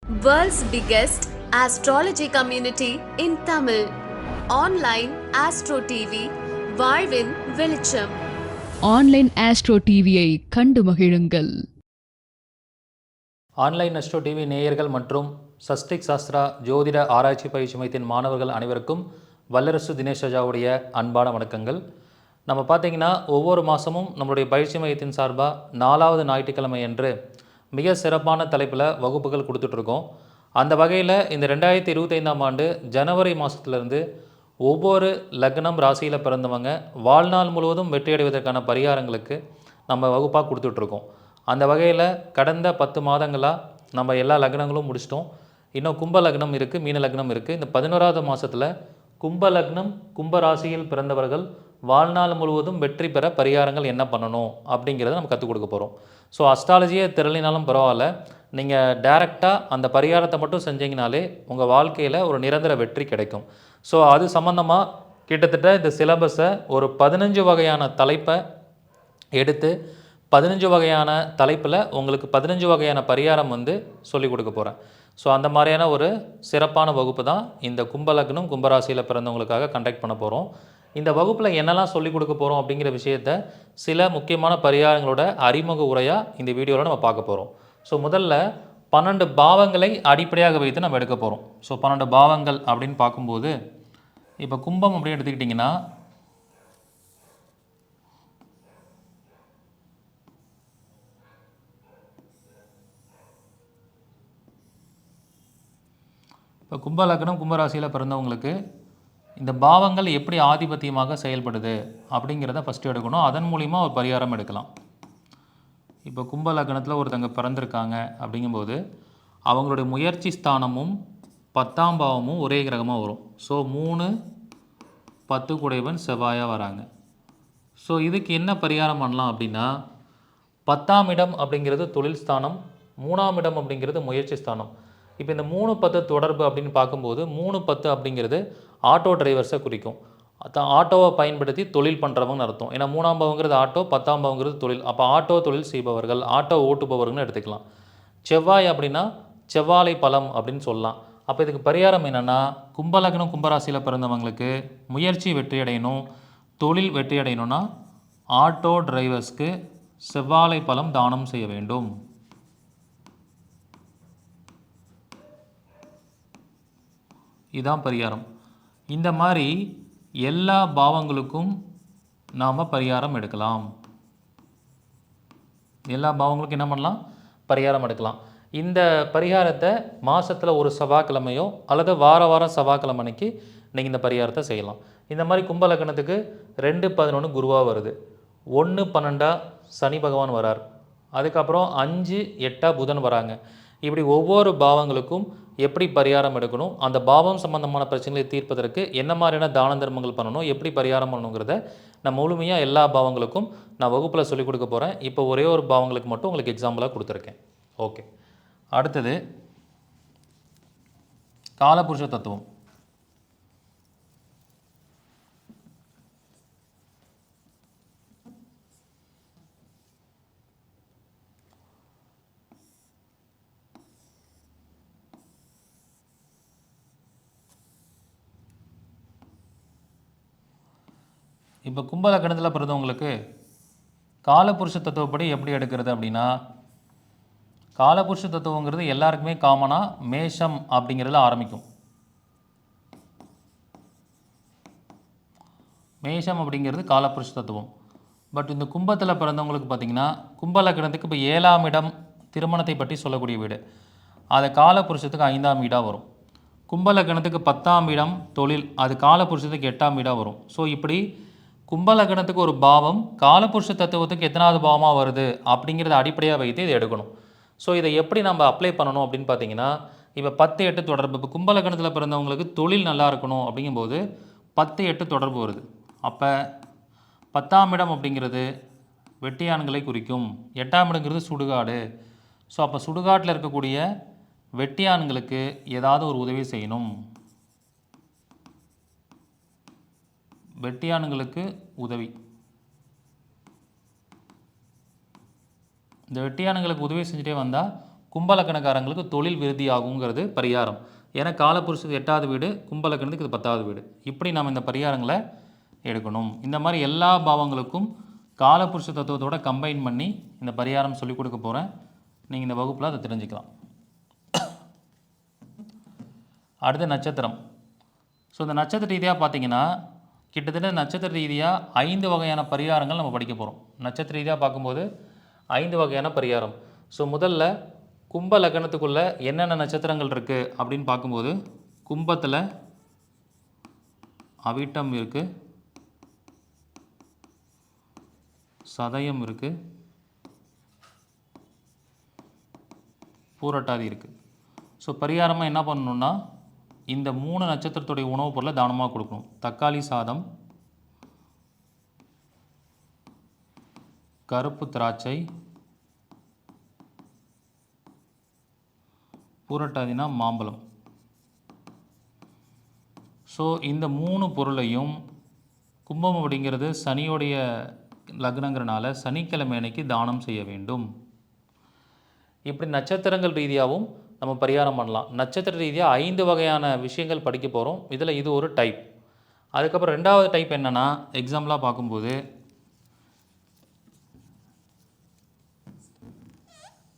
World's biggest astrology community in Tamil. Online Astro TV, வாழ்வின் வெளிச்சம். Online astro டிவியை கண்டு மகிழுங்கள். ஆன்லைன் அஸ்ட்ரோ டிவி நேயர்கள் மற்றும் சஸ்டிக் சாஸ்திரா ஜோதிட ஆராய்ச்சி பயிற்சி மையத்தின் மாணவர்கள் அனைவருக்கும் வல்லரசு தினேஷ் ராஜாவுடைய அன்பான வணக்கங்கள். நம்ம பார்த்திங்கன்னா ஒவ்வொரு மாதமும் நம்மளுடைய பயிற்சி மையத்தின் சார்பாக 4வது ஞாயிற்றுக்கிழமை என்று மிக சிறப்பான தலைப்பில் வகுப்புகள் கொடுத்துட்ருக்கோம். அந்த வகையில் இந்த 2025ஆம் ஆண்டு ஜனவரி மாதத்துலேருந்து ஒவ்வொரு லக்னம் ராசியில் பிறந்தவங்க வாழ்நாள் முழுவதும் வெற்றியடைவதற்கான பரிகாரங்களுக்கு நம்ம வகுப்பாக கொடுத்துட்ருக்கோம். அந்த வகையில் கடந்த 10 மாதங்களாக நம்ம எல்லா லக்னங்களும் முடிச்சிட்டோம். இன்னும் கும்ப லக்னம் இருக்குது, மீன லக்னம் இருக்குது. இந்த 11வது மாதத்தில் கும்ப லக்னம் கும்ப ராசியில் பிறந்தவர்கள் வாழ்நாள் முழுவதும் வெற்றி பெற பரிகாரங்கள் என்ன பண்ணணும் அப்படிங்கிறத நம்ம கற்றுக் கொடுக்க போகிறோம். ஸோ அஸ்ட்ராலஜியே தெரியலினாலும் பரவாயில்ல, நீங்கள் டைரெக்டாக அந்த பரிகாரத்தை மட்டும் செஞ்சீங்கனாலே உங்கள் வாழ்க்கையில் ஒரு நிரந்தர வெற்றி கிடைக்கும். ஸோ அது சம்மந்தமாக கிட்டத்தட்ட இந்த சிலபஸை ஒரு 15 வகையான தலைப்பை எடுத்து 15 வகையான தலைப்பில் உங்களுக்கு 15 வகையான பரிகாரம் சொல்லிக் கொடுக்க போகிறேன். ஸோ அந்த மாதிரியான ஒரு சிறப்பான வகுப்பு தான் இந்த கும்பலக்னம் கும்பராசியில் பிறந்தவங்களுக்காக கண்டக்ட் பண்ண போகிறோம். இந்த வகுப்பில் என்னெல்லாம் சொல்லிக் கொடுக்க போகிறோம் அப்படிங்கிற விஷயத்த சில முக்கியமான பரிகாரங்களோட அறிமுக உரையாக இந்த வீடியோவில் நம்ம பார்க்க போகிறோம். ஸோ முதல்ல 12 பாவங்களை அடிப்படையாக வைத்து நம்ம எடுக்க போகிறோம். ஸோ 12 பாவங்கள் அப்படின்னு பார்க்கும்போது இப்போ கும்பம் அப்படின்னு எடுத்துக்கிட்டிங்கன்னா இப்போ கும்ப லக்னம் கும்பராசியில் பிறந்தவங்களுக்கு இந்த பாவங்கள் எப்படி ஆதிபத்தியமாக செயல்படுது அப்படிங்கிறத ஃபஸ்ட்டு எடுக்கணும். அதன் மூலிமா ஒரு பரிகாரம் எடுக்கலாம். இப்போ கும்ப லக்னத்தில் ஒருத்தங்க பிறந்திருக்காங்க அப்படிங்கும்போது அவங்களுடைய முயற்சி ஸ்தானமும் 10ஆம் பாவமும் ஒரே கிரகமாக வரும். ஸோ 3 10 குடைவன் செவ்வாயாக வராங்க. ஸோ இதுக்கு என்ன பரிகாரம் பண்ணலாம் அப்படின்னா, 10ஆம் இடம் அப்படிங்கிறது தொழில் ஸ்தானம், 3ஆம் இடம் அப்படிங்கிறது முயற்சி ஸ்தானம். இப்போ இந்த 3-10 தொடர்பு அப்படின்னு பார்க்கும்போது 3-10 அப்படிங்கிறது ஆட்டோ டிரைவர்ஸை குறிக்கும். ஆட்டோவை பயன்படுத்தி தொழில் பண்ணுறவங்கன்னு அர்த்தம். ஏன்னா 3ஆம் பாவங்கிறது ஆட்டோ, 10ஆம் பாவங்கிறது தொழில். அப்போ ஆட்டோ தொழில் செய்பவர்கள், ஆட்டோ ஓட்டுபவர்கள்னு எடுத்துக்கலாம். செவ்வாய் அப்படின்னா செவ்வாழை பழம் அப்படின்னு சொல்லலாம். அப்போ இதுக்கு பரிகாரம் என்னென்னா, கும்பலக்னம் கும்பராசியில் பிறந்தவங்களுக்கு முயற்சி வெற்றி அடையணும், தொழில் வெற்றி அடையணும்னா ஆட்டோ டிரைவர்ஸ்க்கு செவ்வாழை பழம் தானம் செய்ய வேண்டும். இதுதான் பரிகாரம். இந்த மாதிரி எல்லா பாவங்களுக்கும் நாம் பரிகாரம் எடுக்கலாம். எல்லா பாவங்களுக்கும் என்ன பண்ணலாம்? பரிகாரம் எடுக்கலாம். இந்த பரிகாரத்தை மாதத்தில் ஒரு செவ்வாய்க்கிழமையோ அல்லது வாரம் செவ்வாய்க்கிழமை அன்னைக்கு நீங்கள் இந்த பரிகாரத்தை செய்யலாம். இந்த மாதிரி கும்பலக்கணத்துக்கு 2-11 குருவாக வருது, 1-12 சனி பகவான் வரார், அதுக்கப்புறம் 5-8 புதன் வராங்க. இப்படி ஒவ்வொரு பாவங்களுக்கும் எப்படி பரிகாரம் எடுக்கணும், அந்த பாவம் சம்பந்தமான பிரச்சனைகளை தீர்ப்பதற்கு என்ன மாதிரியான தான தர்மங்கள் பண்ணணும், எப்படி பரிகாரம் பண்ணணுங்கிறத நான் முழுமையாக எல்லா பாவங்களுக்கும் நான் வகுப்பில் சொல்லிக் கொடுக்க போகிறேன். இப்போ ஒரே ஒரு பாவங்களுக்கு மட்டும் உங்களுக்கு எக்ஸாம்பிளாக கொடுத்துருக்கேன். ஓகே, அடுத்தது காலபுருஷ தத்துவம். இப்போ கும்பலக்கணத்தில் பிறந்தவங்களுக்கு காலபுருஷ தத்துவப்படி எப்படி எடுக்கிறது அப்படின்னா, காலபுருஷ தத்துவங்கிறது எல்லாருக்குமே காமனாக மேஷம் அப்படிங்கிறதுல ஆரம்பிக்கும். மேஷம் அப்படிங்கிறது காலபுருஷ தத்துவம். பட் இந்த கும்பத்தில் பிறந்தவங்களுக்கு பார்த்திங்கன்னா, கும்பலக்கணத்துக்கு இப்போ 7ஆம் இடம் திருமணத்தை பற்றி சொல்லக்கூடிய வீடு, அது காலபுருஷத்துக்கு 5ஆம் வீடாக வரும். கும்பலக்கணத்துக்கு 10ஆம் இடம் தொழில், அது காலபுருஷத்துக்கு 8ஆம் வீடாக வரும். ஸோ இப்படி கும்பலக்கணத்துக்கு ஒரு பாவம் காலபுருஷ தத்துவத்துக்கு எத்தனாவது பாவமாக வருது அப்படிங்கிறத அடிப்படையாக வைத்து இதை எடுக்கணும். ஸோ இதை எப்படி நம்ம அப்ளை பண்ணணும் அப்படின்னு பார்த்தீங்கன்னா, இப்போ 10-8 தொடர்பு. இப்போ கும்பலக்கணத்தில் பிறந்தவங்களுக்கு தொழில் நல்லா இருக்கணும் அப்படிங்கும்போது 10-8 தொடர்பு வருது. அப்போ 10ஆம் இடம் அப்படிங்கிறது வெட்டியான்களை குறிக்கும், 8ஆம் இடங்கிறது சுடுகாடு. ஸோ அப்போ சுடுகாட்டில் இருக்கக்கூடிய வெட்டியான்களுக்கு ஏதாவது ஒரு உதவி செய்யணும். வெட்டியான்களுக்கு உதவி, இந்த வெட்டியான்களுக்கு உதவி செஞ்சுட்டே வந்தால் கும்பலக்கணக்காரங்களுக்கு தொழில் விருத்தியாகுங்கிறது பரிகாரம். ஏன்னா காலபுருஷத்துக்கு 8வது வீடு, கும்பலக்கணத்துக்கு இது 10வது வீடு. இப்படி நாம் இந்த பரிகாரங்களை எடுக்கணும். இந்த மாதிரி எல்லா பாவங்களுக்கும் காலபுருஷ தத்துவத்தோட கம்பைன் பண்ணி இந்த பரிகாரம் சொல்லிக் கொடுக்க போகிறேன். நீங்கள் இந்த வகுப்பில் அதை தெரிஞ்சுக்கலாம். அடுத்து நட்சத்திரம். ஸோ இந்த நட்சத்திர ரீதியாக பார்த்தீங்கன்னா கிட்டத்தட்ட நட்சத்திர ரீதியாக 5 வகையான பரிகாரங்கள் நம்ம படிக்க போகிறோம். நட்சத்திர ரீதியாக பார்க்கும்போது 5 வகையான பரிகாரம். ஸோ முதல்ல கும்ப லக்னத்துக்குள்ளே என்னென்ன நட்சத்திரங்கள் இருக்குது அப்படின்னு பார்க்கும்போது கும்பத்தில் அவிட்டம் இருக்குது, சதயம் இருக்குது, பூரட்டாதி இருக்குது. ஸோ பரிகாரமாக என்ன பண்ணணுன்னா இந்த 3 நட்சத்திரத்துடைய உணவுப் பொருளை தானமாக கொடுக்கணும். தக்காளி சாதம், கருப்பு திராட்சை, பூரட்டாதினா மாம்பழம். ஸோ இந்த 3 பொருளையும் கும்பம் அப்படிங்கிறது சனியோடைய லக்னங்கிறனால சனிக்கிழமை அன்னைக்கு தானம் செய்ய வேண்டும். இப்படி நட்சத்திரங்கள் ரீதியாகவும் நம்ம பரிகாரம் பண்ணலாம். நட்சத்திர ரீதியாக 5 வகையான விஷயங்கள் படிக்க போகிறோம். இதில் இது ஒரு டைப். அதுக்கப்புறம் 2வது டைப் என்னென்னா எக்ஸாம்பிளாக பார்க்கும்போது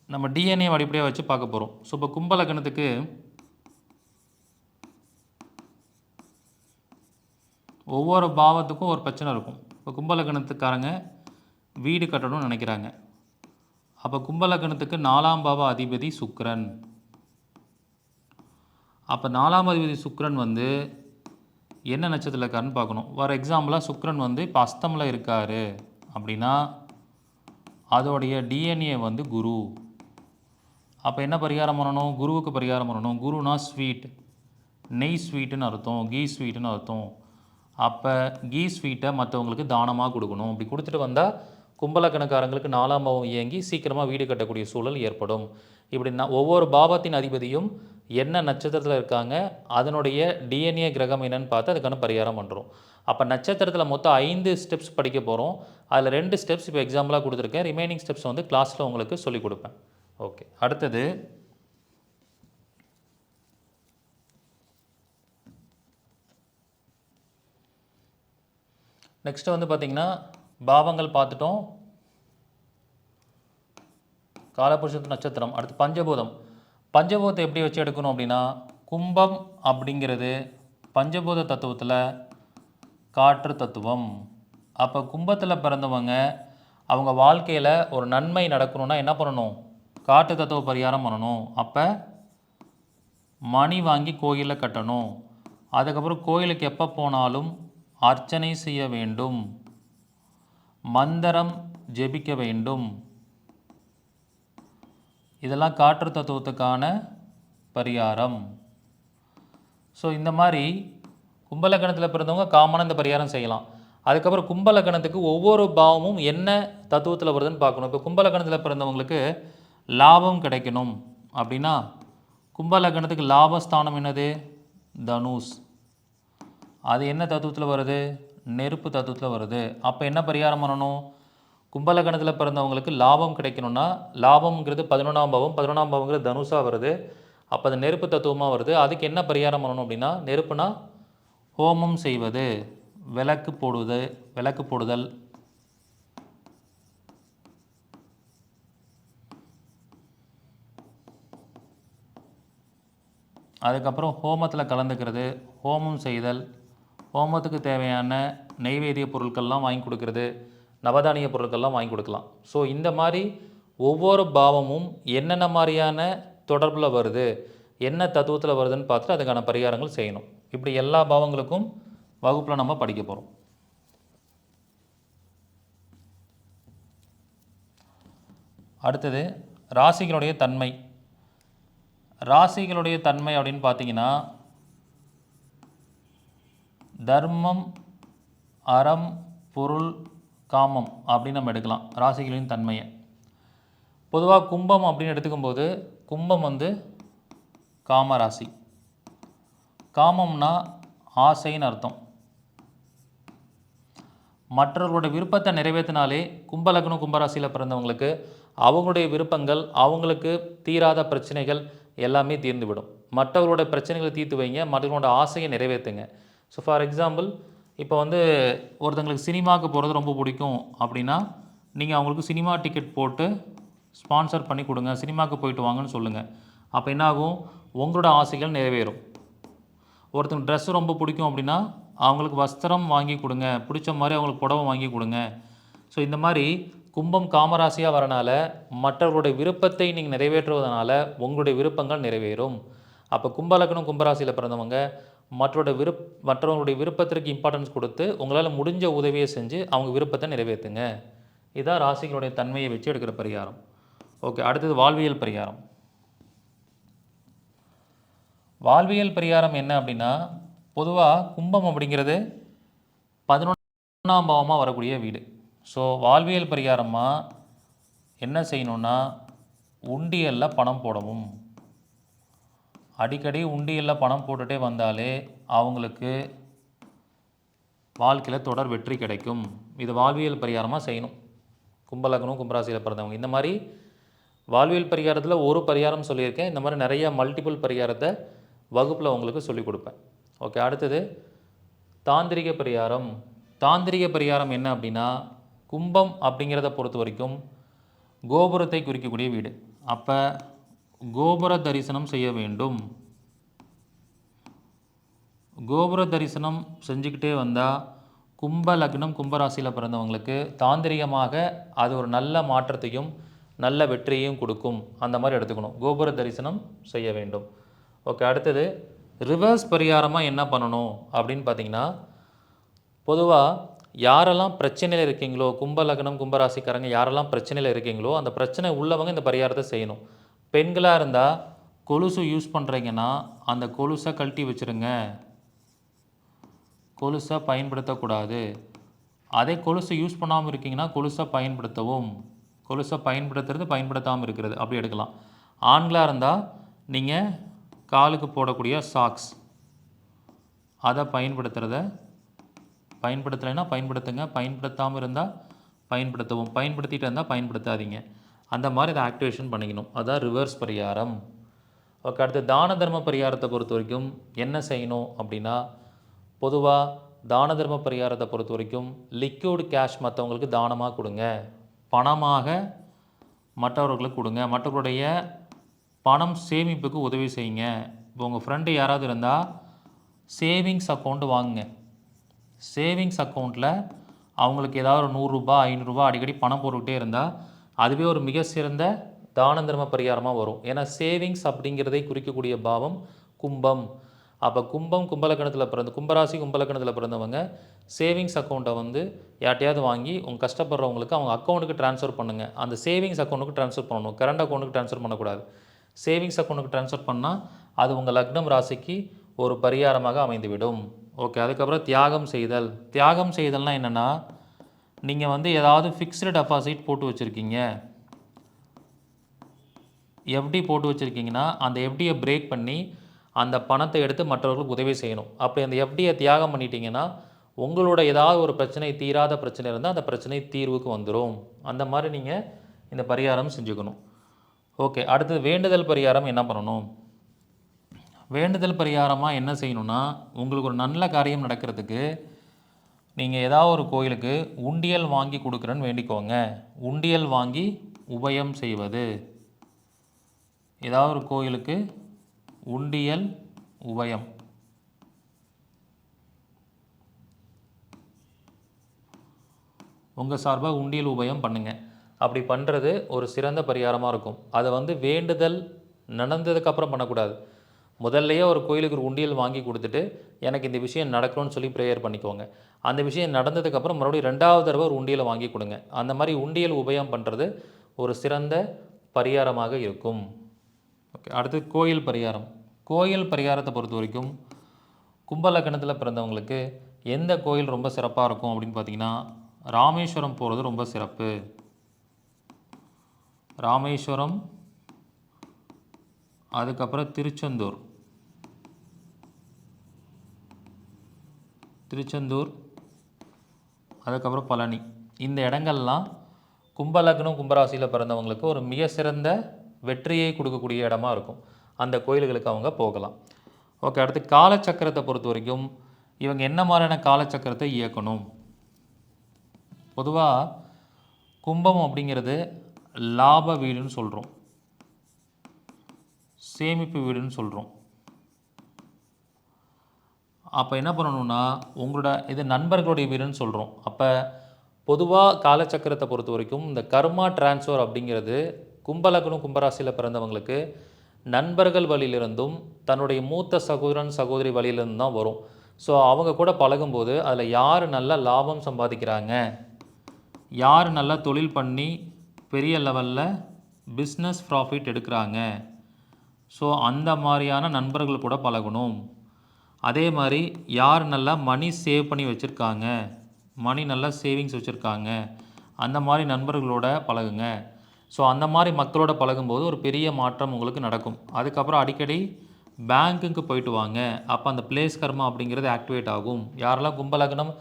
நம்ம டிஎன்ஏ அடிப்படையாக வச்சு பார்க்க போகிறோம். ஸோ இப்போ கும்ப லக்னத்துக்கு ஒவ்வொரு பாவத்துக்கும் ஒரு பிரச்சனை இருக்கும். இப்போ கும்ப லக்னத்துக்காரங்க வீடு கட்டணும்னு நினைக்கிறாங்க. அப்போ கும்ப லக்னத்துக்கு 4ஆம் பாவ அதிபதி சுக்கிரன். அப்போ 4ஆம் அதிபதி சுக்கிரன் வந்து என்ன நட்சத்திரத்தில் இருக்காருன்னு பார்க்கணும். ஃபார் எக்ஸாம்பிளாக சுக்கிரன் வந்து இப்போ அஸ்தமில் இருக்கார் அப்படின்னா அதோடைய டிஎன்ஏ வந்து குரு. அப்போ என்ன பரிகாரம் பண்ணணும்? குருவுக்கு பரிகாரம் பண்ணணும். குருனா ஸ்வீட், நெய் ஸ்வீட்டுன்னு அர்த்தம், கீ ஸ்வீட்டுன்னு அர்த்தம். அப்போ கீ ஸ்வீட்டை மற்றவங்களுக்கு தானமாக கொடுக்கணும். அப்படி கொடுத்துட்டு வந்தால் கும்பலக்கணக்காரங்களுக்கு 4ஆம் பாவம் இயங்கி சீக்கிரமாக வீடு கட்டக்கூடிய சூழல் ஏற்படும். இப்படி ஒவ்வொரு பாவத்தின் அதிபதியும் என்ன நட்சத்திரத்தில் இருக்காங்க, அதனுடைய டிஎன்ஏ கிரகம் என்னன்னு பார்த்து அதுக்கான பரிகாரம் பண்ணுறோம். அப்போ நட்சத்திரத்தில் மொத்தம் 5 ஸ்டெப்ஸ் படிக்க போகிறோம். அதில் 2 ஸ்டெப்ஸ் இப்போ எக்ஸாம்பிளாக கொடுத்துருக்கேன். ரிமைனிங் ஸ்டெப்ஸ் வந்து கிளாஸில் உங்களுக்கு சொல்லிக் கொடுப்பேன். ஓகே, அடுத்தது நெக்ஸ்ட்டு வந்து பார்த்திங்கன்னா பாவங்கள் பார்த்துட்டோம். காலபுருஷத்து நட்சத்திரம். அடுத்து பஞ்சபூதம். பஞ்சபூதத்தை எப்படி வச்சு எடுக்கணும் அப்படின்னா கும்பம் அப்படிங்கிறது பஞ்சபூத தத்துவத்தில் காற்று தத்துவம். அப்போ கும்பத்தில் பிறந்தவங்க அவங்க வாழ்க்கையில் ஒரு நன்மை நடக்கணும்னா என்ன பண்ணணும்? காற்று தத்துவ பரிகாரம் பண்ணணும். அப்போ மணி வாங்கி கோயிலில் கட்டணும். அதுக்கப்புறம் கோயிலுக்கு எப்போ போனாலும் அர்ச்சனை செய்ய வேண்டும், மந்திரம் ஜெபிக்க வேண்டும். இதெல்லாம் காற்று தத்துவத்துக்கான பரிகாரம். ஸோ இந்த மாதிரி கும்பலக்கணத்தில் பிறந்தவங்க காமனாக இந்த பரிகாரம் செய்யலாம். அதுக்கப்புறம் கும்பலக்கணத்துக்கு ஒவ்வொரு பாவமும் என்ன தத்துவத்தில் வருதுன்னு பார்க்கணும். இப்போ கும்பலக்கணத்தில் பிறந்தவங்களுக்கு லாபம் கிடைக்கணும் அப்படின்னா கும்பலக்கணத்துக்கு லாபஸ்தானம் என்னது? தனுஷ். அது என்ன தத்துவத்தில் வருது? நெருப்பு தத்துவத்தில் வருது. அப்போ என்ன பரிகாரம் பண்ணணும்? கும்பலக்கணத்தில் பிறந்தவங்களுக்கு லாபம் கிடைக்கணும்னா லாபம்ங்கிறது 11ஆம் பாவம், 11ஆம் பாவங்கிறது தனுஷாக வருது. அப்போ அது நெருப்பு தத்துவமாக வருது. அதுக்கு என்ன பரிகாரம் பண்ணணும் அப்படின்னா நெருப்புனா ஹோமம் செய்வது, விளக்கு போடுதல், அதுக்கப்புறம் ஹோமத்தில் கலந்துக்கிறது, ஹோமம் செய்தல், ஹோமத்துக்கு தேவையான நெய்வேதிய பொருட்கள்லாம் வாங்கி கொடுக்கறது, நவதானிய பொருட்கள்லாம் வாங்கி கொடுக்கலாம். ஸோ இந்த மாதிரி ஒவ்வொரு பாவமும் என்னென்ன மாதிரியான தொடர்பில் வருது, என்ன தத்துவத்தில் வருதுன்னு பார்த்துட்டு அதுக்கான பரிகாரங்கள் செய்யணும். இப்படி எல்லா பாவங்களுக்கும் வகுப்பில் நம்ம படிக்க போகிறோம். அடுத்தது ராசிகளுடைய தன்மை. ராசிகளுடைய தன்மை அப்படின்னு பார்த்தீங்கன்னா தர்மம், அறம், பொருள், காமம் அப்படின்னு நம்ம எடுக்கலாம் ராசிகளின் தன்மையை. பொதுவாக கும்பம் அப்படின்னு எடுத்துக்கும்போது கும்பம் வந்து காம ராசி. காமம்னா ஆசைன்னு அர்த்தம். மற்றவர்களோட விருப்பத்தை நிறைவேற்றினாலே கும்பலக்னம் கும்பராசியில் பிறந்தவங்களுக்கு அவங்களுடைய விருப்பங்கள், அவங்களுக்கு தீராத பிரச்சனைகள் எல்லாமே தீர்ந்துவிடும். மற்றவர்களுடைய பிரச்சனைகளை தீர்த்து வைங்க, மற்றவங்களோட ஆசையை நிறைவேற்றுங்க. ஸோ ஃபார் எக்ஸாம்பிள், இப்போ வந்து ஒருத்தங்களுக்கு சினிமாவுக்கு போகிறது ரொம்ப பிடிக்கும் அப்படின்னா, நீங்கள் அவங்களுக்கு சினிமா டிக்கெட் போட்டு ஸ்பான்சர் பண்ணி கொடுங்க, சினிமாவுக்கு போயிட்டு வாங்கன்னு சொல்லுங்கள். அப்போ என்னாகும், உங்களோட ஆசைகள் நிறைவேறும். ஒருத்தங்க ட்ரெஸ்ஸு ரொம்ப பிடிக்கும் அப்படின்னா, அவங்களுக்கு வஸ்திரம் வாங்கி கொடுங்க, பிடிச்ச மாதிரி அவங்களுக்கு புடவை வாங்கி கொடுங்க. ஸோ இந்த மாதிரி கும்பம் காமராசியாக வரனால மற்றவர்களுடைய விருப்பத்தை நீங்கள் நிறைவேற்றுவதனால உங்களுடைய விருப்பங்கள் நிறைவேறும். அப்போ கும்பலக்கணம் கும்பராசியில் பிறந்தவங்க மற்றவங்களுடைய விருப்பத்திற்கு இம்பார்ட்டன்ஸ் கொடுத்து உங்களால் முடிஞ்ச உதவியை செஞ்சு அவங்க விருப்பத்தை நிறைவேற்றுங்க. இதான் ராசிகளுடைய தன்மையை வச்சு எடுக்கிற பரிகாரம். ஓகே, அடுத்தது வாழ்வியல் பரிகாரம். வாழ்வியல் பரிகாரம் என்ன அப்படின்னா, பொதுவாக கும்பம் அப்படிங்கிறது 11ஆம் பாவமாக வரக்கூடிய வீடு. ஸோ வாழ்வியல் பரிகாரமாக என்ன செய்யணுன்னா, உண்டியலில் பணம் போடவும். அடிக்கடி உண்டியலில் பணம் போட்டுகிட்டே வந்தாலே அவங்களுக்கு வாழ்க்கையில் தொடர் வெற்றி கிடைக்கும். இது வாழ்வியல் பரிகாரமாக செய்யணும் கும்பலக்கணம் கும்பராசியில் பிறந்தவங்க. இந்த மாதிரி வாழ்வியல் பரிகாரத்தில் ஒரு பரிகாரம் சொல்லியிருக்கேன். இந்த மாதிரி நிறைய மல்டிபிள் பரிகாரத்தை வகுப்பில் உங்களுக்கு சொல்லிக் கொடுப்பேன். ஓகே, அடுத்தது தாந்திரிக பரிகாரம். தாந்திரிக பரிகாரம் என்ன அப்படின்னா, கும்பம் அப்படிங்கிறத பொறுத்த வரைக்கும் கோபுரத்தை குறிக்கக்கூடிய வீடு. அப்போ கோபுர தரிசனம் செய்ய வேண்டும். கோபுர தரிசனம் செஞ்சுக்கிட்டே வந்தால் கும்ப லக்னம் கும்பராசியில் பிறந்தவங்களுக்கு தாந்திரிகமாக அது ஒரு நல்ல மாற்றத்தையும் நல்ல வெற்றியையும் கொடுக்கும். அந்த மாதிரி எடுத்துக்கணும். கோபுர தரிசனம் செய்ய வேண்டும். ஓகே, அடுத்தது ரிவர்ஸ் பரிகாரமாக என்ன பண்ணணும் அப்படின்னு பார்த்தீங்கன்னா, பொதுவாக யாரெல்லாம் பிரச்சனையில் இருக்கீங்களோ, கும்ப லக்னம் கும்பராசிக்காரங்க யாரெல்லாம் பிரச்சனையில் இருக்கீங்களோ, அந்த பிரச்சனை உள்ளவங்க இந்த பரிகாரத்தை செய்யணும். பெண்களாக இருந்தால் கொலுசு யூஸ் பண்ணுறீங்கன்னா அந்த கொலுசை கழட்டி வச்சுருங்க, கொலுசை பயன்படுத்தக்கூடாது. அதே கொலுசை யூஸ் பண்ணாமல் இருக்கீங்கன்னா கொலுசை பயன்படுத்தவும். கொலுசை பயன்படுத்துறது பயன்படுத்தாமல் இருக்கிறது அப்படி எடுக்கலாம். ஆண்களாக இருந்தால் நீங்கள் காலுக்கு போடக்கூடிய சாக்ஸ் அதை பயன்படுத்தலைன்னா பயன்படுத்துங்க, பயன்படுத்தாமல் இருந்தால் பயன்படுத்தவும், பயன்படுத்திட்டு இருந்தால் பயன்படுத்தாதீங்க. அந்த மாதிரி அதை ஆக்டிவேஷன் பண்ணிக்கணும். அதுதான் ரிவர்ஸ் பரிகாரம். ஓகே, அடுத்து தான தர்ம பரிகாரத்தை பொறுத்த வரைக்கும் என்ன செய்யணும் அப்படின்னா, பொதுவாக தான தர்ம பரிகாரத்தை பொறுத்த வரைக்கும் லிக்விட் கேஷ் மற்றவங்களுக்கு தானமாக கொடுங்க, பணமாக மற்றவர்களுக்கு கொடுங்க, மற்றவர்களுடைய பணம் சேமிப்புக்கு உதவி செய்யுங்க. இப்போ உங்கள் ஃப்ரெண்டு யாராவது இருந்தால் சேவிங்ஸ் அக்கௌண்ட்டு வாங்குங்க. சேவிங்ஸ் அக்கௌண்ட்டில் அவங்களுக்கு ஏதாவது ஒரு 100 ரூபாய் 500 ரூபாய் அடிக்கடி பணம் போட்டுக்கிட்டே இருந்தால் அதுவே ஒரு மிக சிறந்த தான தர்ம பரிகாரமாக வரும். ஏன்னா சேவிங்ஸ் அப்படிங்கிறதை குறிக்கக்கூடிய பாவம் கும்பம். அப்போ கும்பம் கும்பலக்கணத்தில் பிறந்த கும்பராசி கும்பலக்கணத்தில் பிறந்தவங்க சேவிங்ஸ் அக்கௌண்ட்டை வந்து யார்ட்டையாவது வாங்கி உங்கள் கஷ்டப்படுறவங்களுக்கு அவங்க அக்கௌண்ட்டுக்கு ட்ரான்ஸ்ஃபர் பண்ணுங்கள். அந்த சேவிங்ஸ் அக்கௌண்ட்டுக்கு ட்ரான்ஸ்ஃபர் பண்ணணும், கரண்ட் அக்கௌண்ட்டுக்கு ட்ரான்ஸ்ஃபர் பண்ணக்கூடாது. சேவிங்ஸ் அக்கௌண்ட்டுக்கு ட்ரான்ஸ்ஃபர் பண்ணால் அது உங்கள் லக்னம் ராசிக்கு ஒரு பரிகாரமாக அமைந்துவிடும். ஓகே, அதுக்கப்புறம் தியாகம் செய்தல். தியாகம் செய்தல்னால் என்னென்னா, நீங்கள் வந்து ஏதாவது ஃபிக்ஸ்டு டெபாசிட் போட்டு வச்சுருக்கீங்க, எஃப்டி போட்டு வச்சுருக்கீங்கன்னா அந்த எஃப்டியை பிரேக் பண்ணி அந்த பணத்தை எடுத்து மற்றவர்களுக்கு உதவி செய்யணும். அப்படி அந்த எஃப்டியை தியாகம் பண்ணிட்டீங்கன்னா உங்களோட ஏதாவது ஒரு பிரச்சனை தீராத பிரச்சனை இருந்தால் அந்த பிரச்சனை தீர்வுக்கு வந்துடும். அந்த மாதிரி நீங்கள் இந்த பரிகாரம் செஞ்சுக்கணும். ஓகே, அடுத்தது வேண்டுதல் பரிகாரம் என்ன பண்ணணும். வேண்டுதல் பரிகாரமாக என்ன செய்யணும்னா, உங்களுக்கு ஒரு நல்ல காரியம் நடக்கிறதுக்கு நீங்கள் ஏதாவது ஒரு கோயிலுக்கு உண்டியல் வாங்கி கொடுக்குறேன்னு வேண்டிக்கோங்க. உண்டியல் வாங்கி உபயம் செய்வது. ஏதாவது ஒரு கோயிலுக்கு உண்டியல் உபயம். உங்கள் சார்பாக உண்டியல் உபயம் பண்ணுங்கள். அப்படி பண்ணுறது ஒரு சிறந்த பரிகாரமாக இருக்கும். அதை வந்து வேண்டுதல் நடந்ததுக்கப்புறம் பண்ணக்கூடாது. முதல்லையே ஒரு கோயிலுக்கு ஒரு உண்டியல் வாங்கி கொடுத்துட்டு எனக்கு இந்த விஷயம் நடக்கணும்னு சொல்லி ப்ரேயர் பண்ணிக்கோங்க. அந்த விஷயம் நடந்ததுக்கப்புறம் மறுபடியும் 2வது தடவை ஒரு உண்டியலை வாங்கி கொடுங்க. அந்த மாதிரி உண்டியல் உபயம் பண்ணுறது ஒரு சிறந்த பரிகாரமாக இருக்கும். ஓகே, அடுத்து கோயில் பரிகாரம். கோயில் பரிகாரத்தை பொறுத்த வரைக்கும் கும்பலக்கணத்தில் பிறந்தவங்களுக்கு எந்த கோயில் ரொம்ப சிறப்பாக இருக்கும் அப்படின்னு பார்த்தீங்கன்னா, ராமேஸ்வரம் போகிறது ரொம்ப சிறப்பு. ராமேஸ்வரம், அதுக்கப்புறம் திருச்செந்தூர், அதுக்கப்புறம் பழனி. இந்த இடங்கள்லாம் கும்ப லக்னம் கும்பராசியில் பிறந்தவங்களுக்கு ஒரு மிக சிறந்த வெற்றியை கொடுக்கக்கூடிய இடமா இருக்கும். அந்த கோயில்களுக்கு அவங்க போகலாம். ஓகே, அடுத்து காலச்சக்கரத்தை பொறுத்த வரைக்கும் இவங்க என்ன மாதிரியான காலச்சக்கரத்தை இயக்கணும்? பொதுவாக கும்பம் அப்படிங்கிறது லாப வீடுன்னு சொல்கிறோம், சேமிப்பு வீடுன்னு சொல்கிறோம். அப்போ என்ன பண்ணணும்னா உங்களோட இது நண்பர்களுடைய வீடுன்னு சொல்கிறோம். அப்போ பொதுவாக காலச்சக்கரத்தை பொறுத்த வரைக்கும் இந்த கர்மா டிரான்ஸ்ஃபர் அப்படிங்கிறது கும்பலக்னம் கும்பராசியில் பிறந்தவங்களுக்கு நண்பர்கள் வழியிலிருந்தும் தன்னுடைய மூத்த சகோதரன் சகோதரி வழியிலிருந்து தான் வரும். ஸோ அவங்க கூட பழகும்போது அதில் யார் நல்ல லாபம் சம்பாதிக்கிறாங்க, யார் நல்லா தொழில் பண்ணி பெரிய லெவலில் பிஸ்னஸ் ப்ராஃபிட் எடுக்கிறாங்க, ஸோ அந்த மாதிரியான நண்பர்கள் கூட பழகணும். அதே மாதிரி யார் நல்லா மணி சேவ் பண்ணி வச்சுருக்காங்க, மணி நல்லா சேவிங்ஸ் வச்சுருக்காங்க, அந்த மாதிரி நண்பர்களோட பழகுங்க. ஸோ அந்த மாதிரி மக்களோட பழகும்போது ஒரு பெரிய மாற்றம் உங்களுக்கு நடக்கும். அதுக்கப்புறம் அடிக்கடி பேங்க்குக்கு போயிட்டு வாங்க. அப்போ அந்த பிளேஸ் கர்மா அப்படிங்கிறது ஆக்டிவேட் ஆகும். யாரெல்லாம் கும்பலக்னம்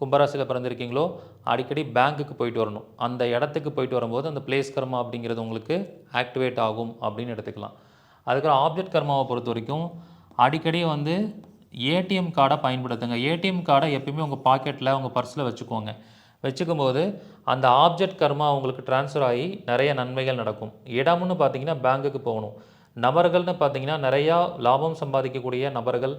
கும்பராசியில் பிறந்திருக்கீங்களோ அடிக்கடி பேங்க்குக்கு போயிட்டு வரணும். அந்த இடத்துக்கு போயிட்டு வரும்போது அந்த பிளேஸ் கர்மா அப்படிங்கிறது உங்களுக்கு ஆக்டிவேட் ஆகும் அப்படின்னு எடுத்துக்கலாம். அதுக்கப்புறம் ஆப்ஜெக்ட் கர்மாவை பொறுத்த வரைக்கும் அடிக்கடி ஏடிஎம் கார்டை பயன்படுத்துங்க. ஏடிஎம் கார்டை எப்பயுமே உங்கள் பாக்கெட்டில் உங்கள் பர்ஸில் வச்சுக்கோங்க. வச்சுக்கும்போது அந்த ஆப்ஜெக்ட் கர்மா உங்களுக்கு ட்ரான்ஸ்ஃபர் ஆகி நிறைய நன்மைகள் நடக்கும். இடம்னு பார்த்தீங்கன்னா பேங்க்குக்கு போகணும். நபர்கள்னு பார்த்தீங்கன்னா நிறையா லாபம் சம்பாதிக்கக்கூடிய நபர்கள்,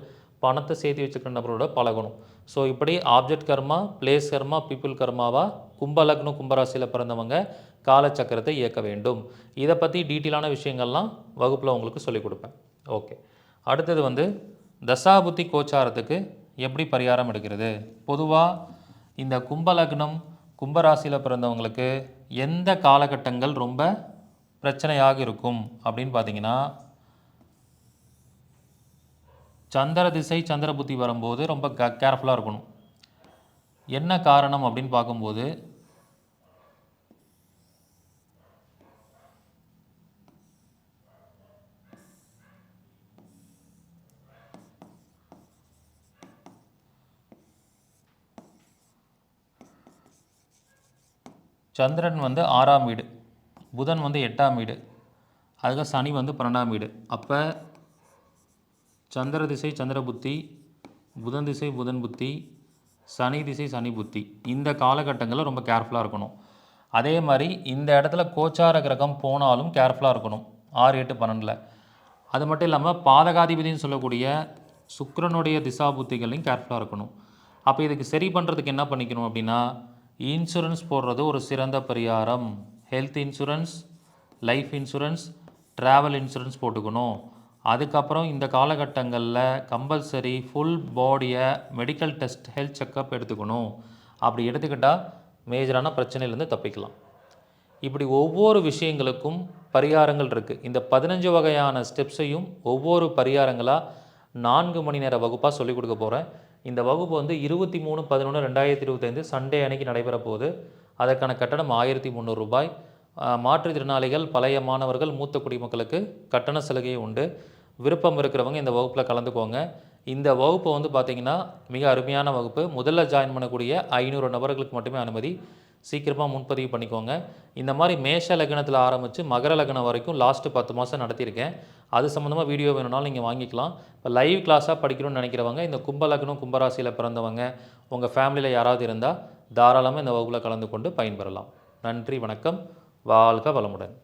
பணத்தை சேர்த்து வச்சுக்கிற நபரோட பழகணும். ஸோ இப்படி ஆப்ஜெக்ட் கர்மா, பிளேஸ் கர்மா, பீப்புள் கர்மாவாக கும்பலக்னம் கும்பராசியில் பிறந்தவங்க காலச்சக்கரத்தை இயக்க வேண்டும். இதை பற்றி டீட்டெயிலான விஷயங்கள்லாம் வகுப்பில் உங்களுக்கு சொல்லிக் கொடுப்பேன். ஓகே, அடுத்தது தசாபுத்தி கோச்சாரத்துக்கு எப்படி பரிகாரம் எடுக்கிறது? பொதுவாக இந்த கும்பலக்னம் கும்பராசியில் பிறந்தவங்களுக்கு எந்த காலகட்டங்கள் ரொம்ப பிரச்சனையாக இருக்கும் அப்படின்னு பார்த்தீங்கன்னா, சந்திர திசை சந்திர புத்தி வரும்போது ரொம்ப கேர்ஃபுல்லாக இருக்கணும். என்ன காரணம் அப்படின்னு பார்க்கும்போது சந்திரன் 6ஆம் வீடு, புதன் 8ஆம் வீடு, அதுக்கு சனி 12ஆம் வீடு. அப்போ சந்திர திசை சந்திர புத்தி, புதன் திசை புதன் புத்தி, சனி திசை சனி புத்தி, இந்த காலகட்டங்களில் ரொம்ப கேர்ஃபுல்லாக இருக்கணும். அதே மாதிரி இந்த இடத்துல கோச்சார கிரகம் போனாலும் கேர்ஃபுல்லாக இருக்கணும் 6, 8, 12. அது மட்டும் இல்லாமல் பாதகாதிபதினு சொல்லக்கூடிய சுக்கிரனுடைய திசா புத்திகளையும் கேர்ஃபுல்லாக இருக்கணும். அப்போ இதுக்கு சரி பண்ணுறதுக்கு என்ன பண்ணிக்கணும் அப்படின்னா, இன்சூரன்ஸ் போடுறது ஒரு சிறந்த பரிகாரம். Health insurance, life insurance, travel insurance போட்டுக்கணும். அதுக்கப்புறம் இந்த காலகட்டங்களில் கம்பல்சரி ஃபுல் பாடியை மெடிக்கல் டெஸ்ட், ஹெல்த் செக்கப் எடுத்துக்கணும். அப்படி எடுத்துக்கிட்டால் மேஜரான பிரச்சனையிலேருந்து தப்பிக்கலாம். இப்படி ஒவ்வொரு விஷயங்களுக்கும் பரிகாரங்கள் இருக்குது. இந்த 15 வகையான ஸ்டெப்ஸையும் ஒவ்வொரு பரிகாரங்களாக 4 மணி நேர வகுப்பாக சொல்லிக் கொடுக்க போகிறேன். இந்த வகுப்பு 23/11/2025 சண்டே அன்னைக்கு நடைபெற போகுது. அதற்கான கட்டணம் 1300 ரூபாய். மாற்றுத்திறனாளிகள், பழைய மாணவர்கள், மூத்த குடிமக்களுக்கு கட்டண சலுகை உண்டு. விருப்பம் இருக்கிறவங்க இந்த வகுப்பில் கலந்துக்கோங்க. இந்த வகுப்பு பார்த்திங்கன்னா மிக அருமையான வகுப்பு. முதல்ல ஜாயின் பண்ணக்கூடிய 500 நபர்களுக்கு மட்டுமே அனுமதி. சீக்கிரமாக முன்பதிவு பண்ணிக்கோங்க. இந்த மாதிரி மேஷ லக்னத்தில் ஆரம்பித்து மகர லக்னம் வரைக்கும் லாஸ்ட்டு 10 மாதம் நடத்தியிருக்கேன். அது சம்மந்தமாக வீடியோ வேணும்னாலும் நீங்கள் வாங்கிக்கலாம். இப்போ லைவ் கிளாஸாக படிக்கணும்னு நினைக்கிறவங்க, இந்த கும்ப லக்னம் கும்பராசியில் பிறந்தவங்க உங்கள் ஃபேமிலியில் யாராவது இருந்தால் தாராளமாக இந்த வகுப்பில் கலந்து கொண்டு பயன்பெறலாம். நன்றி, வணக்கம், வாழ்க வளமுடன்.